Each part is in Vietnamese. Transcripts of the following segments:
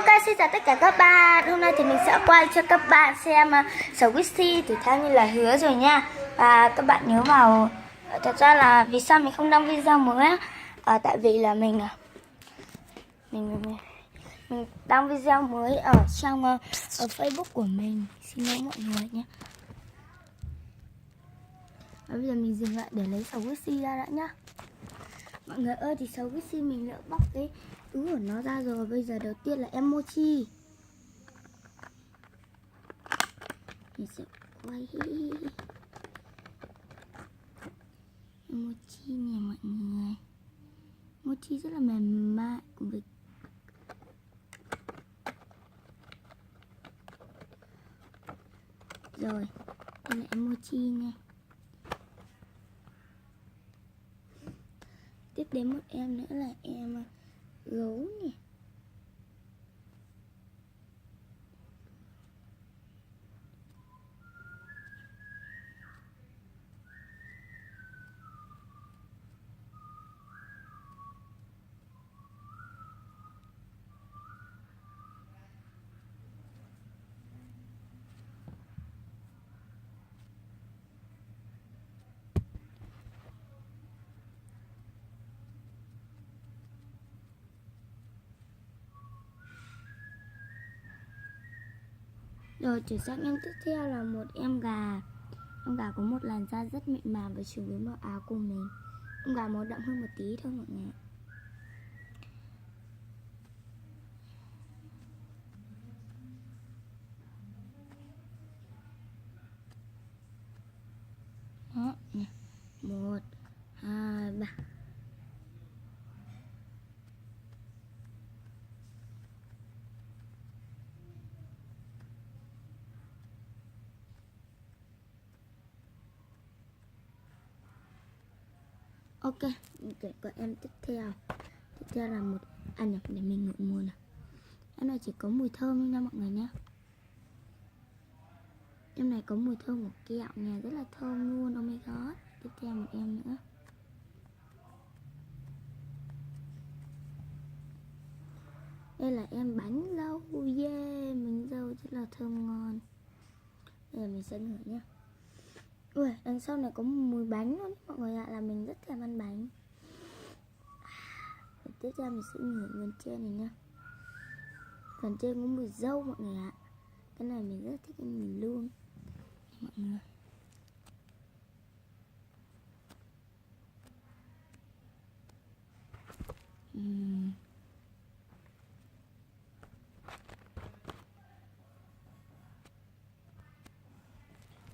Ok, xin chào tất cả các bạn. Hôm nay thì mình sẽ quay cho các bạn xem Squishy thì theo như là hứa rồi nha. Và các bạn nhớ vào. Thật ra là vì sao mình không đăng video mới á? Tại vì là mình đăng video mới ở trong ở Facebook của mình. Xin lỗi mọi người nhé. Và bây giờ mình dừng lại để lấy Squishy ra đã nhá. Mọi người ơi, thì Squishy mình đã bóc cái túi của nó ra rồi. Bây giờ đầu tiên là emoji. Mình sẽ quay emoji nè mọi người. Emoji rất là mềm mại cùng với rồi. Đây là emoji nha. Tiếp đến một em nữa là em gấu nè. Rồi chuyển sang em tiếp theo là một em gà. Em gà có một làn da rất mịn màng và trùng với màu áo của mình. Em gà màu đậm hơn một tí thôi mọi người. Đó, nè. 1, 2, 3. Ok, để có em tiếp theo. Tiếp theo là một nhập để mình ngửi mùi nào. Em này chỉ có mùi thơm nha mọi người nhé. Em này có mùi thơm của kẹo nha, rất là thơm luôn. Oh my god. Tiếp theo một em nữa. Đây là em bánh dâu. Yeah, bánh dâu rất là thơm ngon. Bây giờ mình sẽ ngửi nhá. Ui, đằng sau này có mùi bánh luôn mọi người ạ, là mình rất thèm ăn bánh. Tiếp theo mình sẽ ngửi phần trên này nha. Phần trên có mùi dâu mọi người ạ. Cái này mình rất thích ăn mùi luôn mọi người.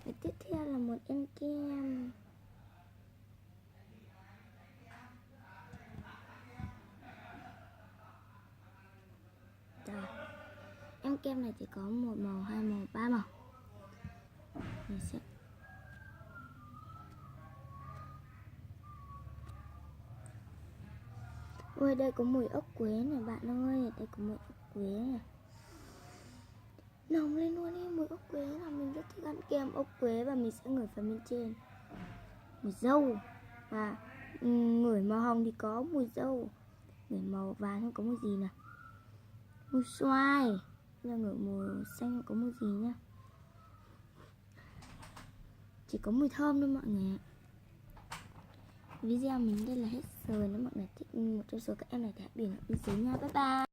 Và tiếp theo là một em kem. Rồi. Em kem này chỉ có một màu, hai màu, ba màu. Mình sẽ ui, đây có mùi ốc quế này bạn ơi. Đây có mùi ốc quế này. Nồng lên luôn đi, mùi ốc quế là mình rất thích ăn kem ốc quế. Và mình sẽ ngửi phần bên trên mùi dâu. Và ngửi màu hồng thì có mùi dâu. Ngửi màu vàng không có mùi gì nào. Mùi xoài. Bây giờ ngửi mùi xanh không có mùi gì nhá. Chỉ có mùi thơm thôi mọi người ạ. Video mình đây là hết rồi. Nếu mọi người thích một trong số các em này thì hãy bình luận bên dưới nha. Bye bye.